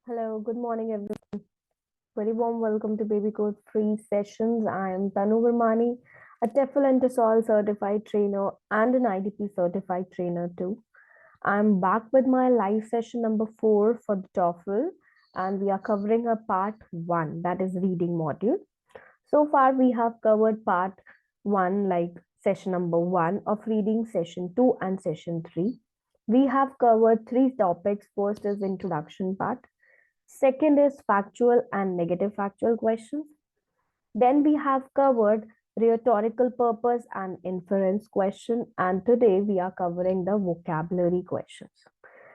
Hello, good morning, everyone. Very warm welcome to babycode free sessions. I am Tanu Virmani, a TOEFL and TOEFL certified trainer and an IDP certified trainer too. I'm back with my live session number 4 for the TOEFL, and we are covering a part 1, that is reading module. So far, we have covered part 1, like session number 1 of reading, session 2 and session 3. We have covered 3 topics. First is introduction part. Second is factual and negative factual questions. Then we have covered rhetorical purpose and inference question. And today we are covering the vocabulary questions,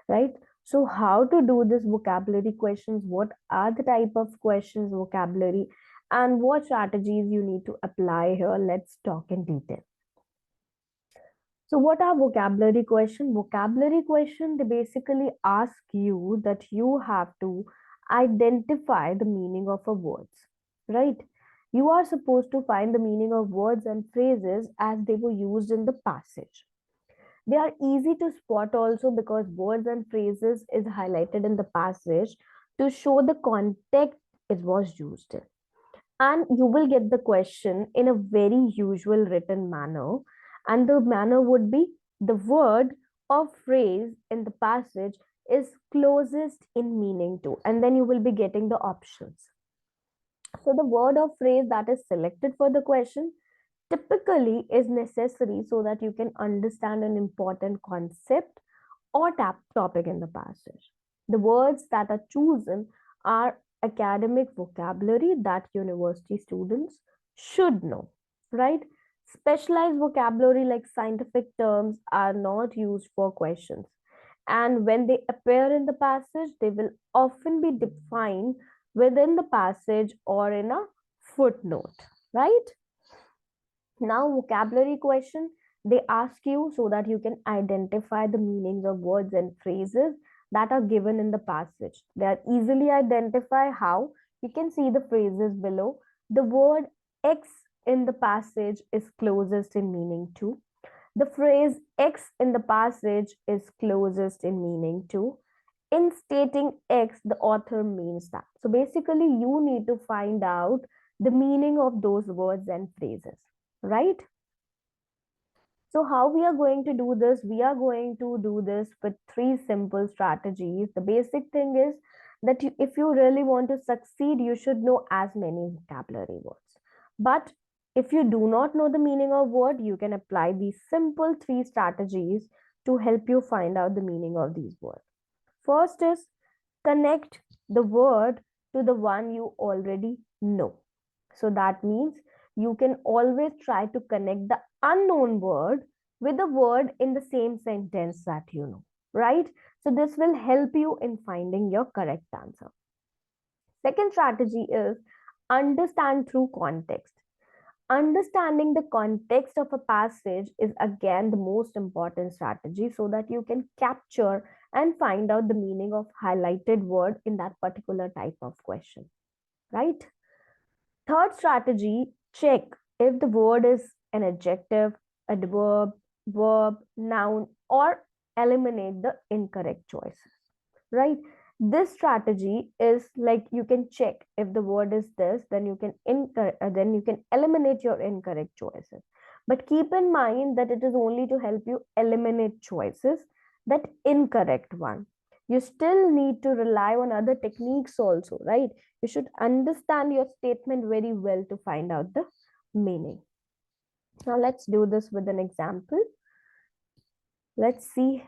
right? So how to do this vocabulary questions? What are the type of questions, vocabulary, and what strategies you need to apply here? Let's talk in detail. So what are vocabulary question? Vocabulary question, they basically ask you that you have to identify the meaning of a words, right? You are supposed to find the meaning of words and phrases as they were used in the passage. They are easy to spot also because words and phrases is highlighted in the passage to show the context it was used in. And you will get the question in a very usual written manner, and the manner would be the word or phrase in the passage is closest in meaning to, and then you will be getting the options. So the word or phrase that is selected for the question typically is necessary so that you can understand an important concept or topic in the passage. The words that are chosen are academic vocabulary that university students should know, right? Specialized vocabulary like scientific terms are not used for questions. And when they appear in the passage, they will often be defined within the passage or in a footnote, right? Now, vocabulary question, they ask you so that you can identify the meanings of words and phrases that are given in the passage. They are easily identify how you can see the phrases below. The word X in the passage is closest in meaning to. The phrase X in the passage is closest in meaning to. In stating X, the author means that. So basically, you need to find out the meaning of those words and phrases, right? So how we are going to do this? We are going to do this with 3 simple strategies. The basic thing is that if you really want to succeed, you should know as many vocabulary words. But if you do not know the meaning of word, you can apply these simple 3 strategies to help you find out the meaning of these words. First is connect the word to the one you already know. So that means you can always try to connect the unknown word with a word in the same sentence that you know, right? So this will help you in finding your correct answer. Second strategy is understand through context. Understanding the context of a passage is again the most important strategy so that you can capture and find out the meaning of highlighted word in that particular type of question, right? Third strategy, check if the word is an adjective, adverb, verb, noun, or eliminate the incorrect choices, right? This strategy is like you can check if the word is this, then you can eliminate your incorrect choices. But keep in mind that it is only to help you eliminate choices, that incorrect one. You still need to rely on other techniques also, right? You should understand your statement very well to find out the meaning. Now let's do this with an example. Let's see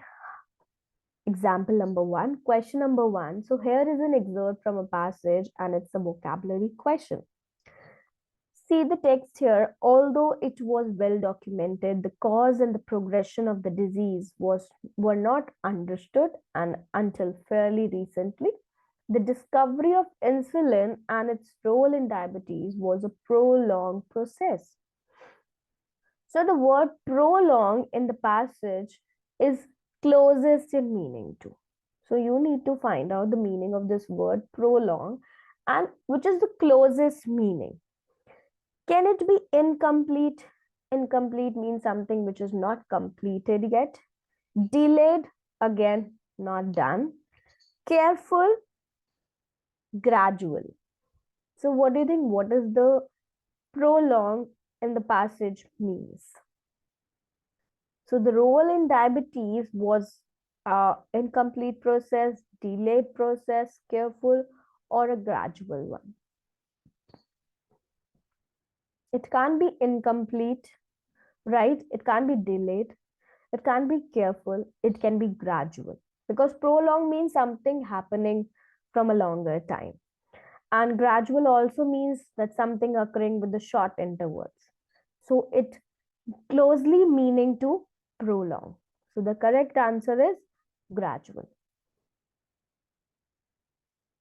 example number 1, question number 1. So here is an excerpt from a passage and it's a vocabulary question. See the text here. Although it was well documented, the cause and the progression of the disease were not understood, and until fairly recently, the discovery of insulin and its role in diabetes was a prolonged process. So the word prolong in the passage is closest in meaning to. So you need to find out the meaning of this word prolong and which is the closest meaning. Can it be incomplete? Incomplete means something which is not completed yet. Delayed, again, not done. Careful, gradual. So what do you think? What is the prolong in the passage means? So the role in diabetes was incomplete process, delayed process, careful, or a gradual one. It can't be incomplete, right? It can't be delayed. It can't be careful. It can be gradual. Because prolong means something happening from a longer time. And gradual also means that something occurring with the short intervals. So it closely meaning to prolong. So the correct answer is gradual.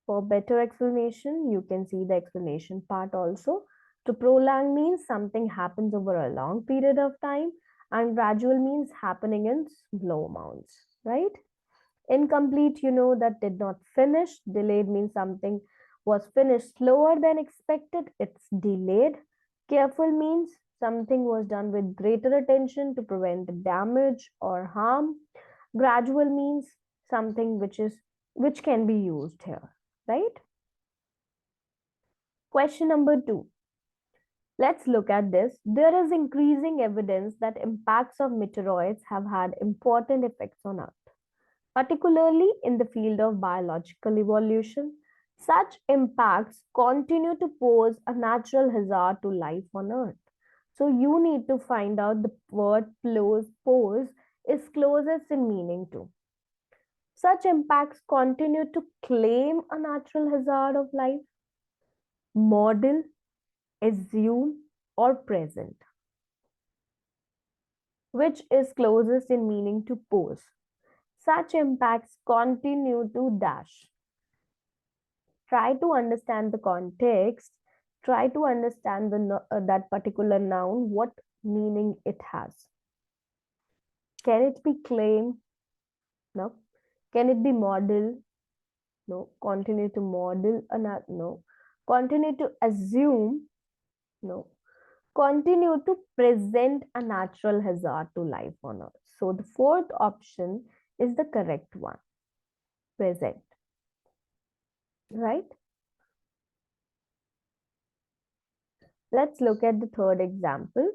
For better explanation, you can see the explanation part also. To prolong means something happens over a long period of time, and gradual means happening in slow amounts, right? Incomplete, you know, that did not finish. Delayed means something was finished slower than expected. It's delayed. Careful means something was done with greater attention to prevent damage or harm. Gradual means something which can be used here, right? Question number 2. Let's look at this. There is increasing evidence that impacts of meteoroids have had important effects on Earth, particularly in the field of biological evolution. Such impacts continue to pose a natural hazard to life on Earth. So you need to find out the word pose is closest in meaning to. Such impacts continue to claim a natural hazard of life, model, assume, or present. Which is closest in meaning to pose? Such impacts continue to dash. Try to understand the context, try to understand that particular noun, what meaning it has. Can it be claim? No. Can it be model? No. Continue to model? No. Continue to assume? No. Continue to present a natural hazard to life on Earth. So the fourth option is the correct one. Present. Right? Let's look at the third example.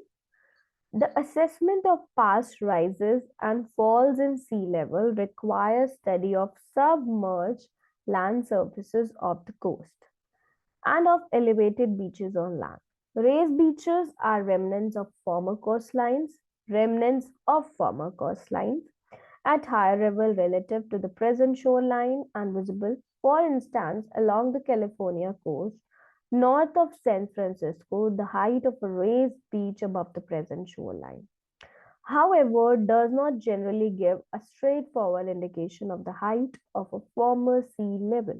The assessment of past rises and falls in sea level requires study of submerged land surfaces of the coast and of elevated beaches on land. Raised beaches are remnants of former coastlines, at higher level relative to the present shoreline and visible, for instance, along the California coast. North of San Francisco, the height of a raised beach above the present shoreline, however, does not generally give a straightforward indication of the height of a former sea level.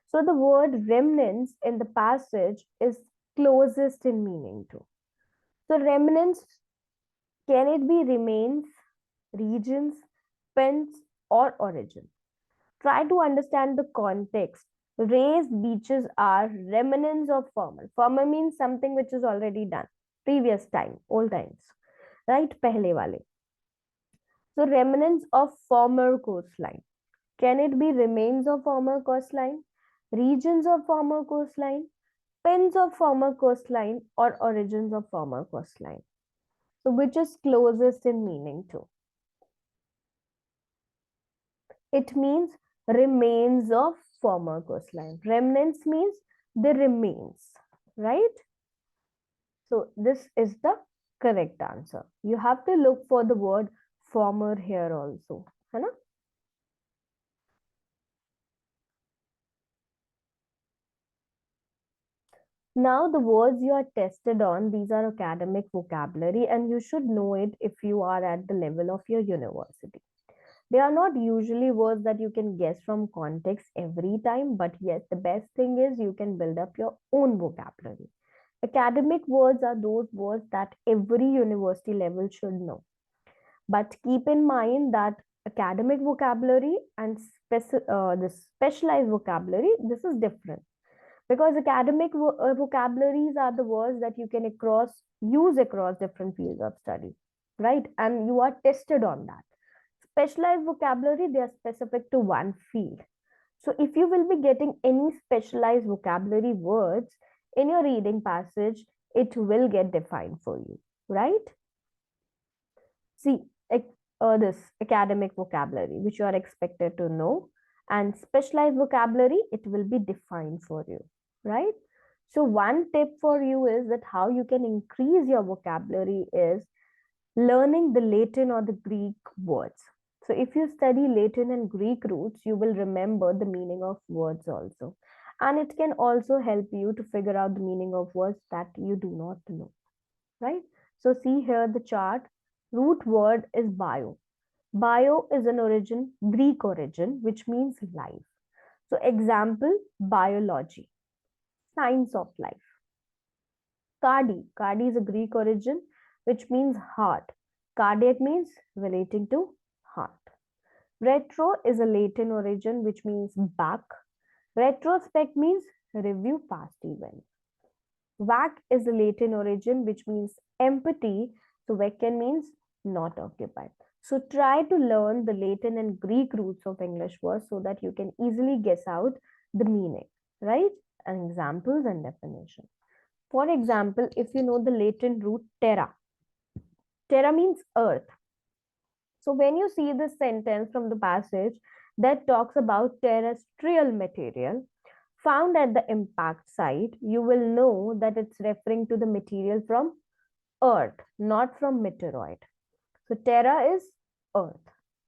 So the word remnants in the passage is closest in meaning to. So remnants, can it be remains, regions, pens, or origin? Try to understand the context. Raised beaches are remnants of former. Former means something which is already done, previous time, old times, right? Pehle wale. So remnants of former coastline. Can it be remains of former coastline, regions of former coastline, pens of former coastline, or origins of former coastline? So which is closest in meaning to? It means remains of former coastline. Remnants means the remains, right? So this is the correct answer. You have to look for the word former here also. Hai na? Now the words you are tested on, these are academic vocabulary and you should know it if you are at the level of your university. They are not usually words that you can guess from context every time, but yes, the best thing is you can build up your own vocabulary. Academic words are those words that every university level should know. But keep in mind that academic vocabulary and the specialized vocabulary, this is different. Because academic vocabularies are the words that you can use across different fields of study, right? And you are tested on that. Specialized vocabulary, they are specific to one field. So if you will be getting any specialized vocabulary words in your reading passage, it will get defined for you, right? See, this academic vocabulary, which you are expected to know, and specialized vocabulary, it will be defined for you, right? So one tip for you is that how you can increase your vocabulary is learning the Latin or the Greek words. So if you study Latin and Greek roots, you will remember the meaning of words also. And it can also help you to figure out the meaning of words that you do not know, right? So see here the chart. Root word is bio. Bio is an origin, Greek origin, which means life. So example, biology, science of life. Cardi. Cardi is a Greek origin, which means heart. Cardiac means relating to heart. Retro is a Latin origin, which means back. Retrospect means review past events. Vac is a Latin origin, which means empty. So vacant means not occupied. So try to learn the Latin and Greek roots of English words so that you can easily guess out the meaning, right? And examples and definition. For example, if you know the Latin root terra, terra means earth. So when you see this sentence from the passage that talks about terrestrial material found at the impact site, you will know that it's referring to the material from earth, not from meteoroid. So terra is earth,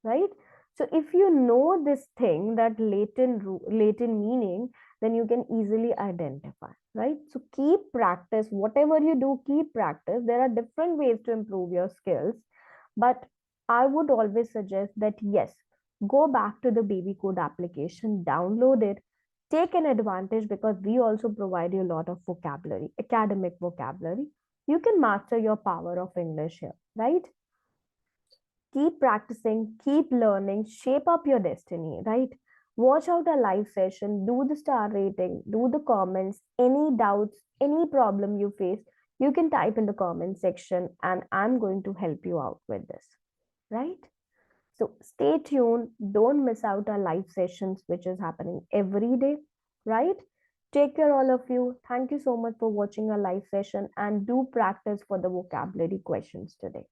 right? So if you know this thing, that Latin meaning, then you can easily identify, right? So keep practice. Whatever you do, keep practice. There are different ways to improve your skills, but I would always suggest that yes, go back to the baby code application, download it, take an advantage because we also provide you a lot of vocabulary, academic vocabulary. You can master your power of English here, right? Keep practicing, keep learning, shape up your destiny, right? Watch out a live session, do the star rating, do the comments, any doubts, any problem you face, you can type in the comment section and I'm going to help you out with this, right? So stay tuned, don't miss out our live sessions, which is happening every day, right? Take care, all of you. Thank you so much for watching our live session and do practice for the vocabulary questions today.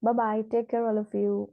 Bye bye. Take care, all of you.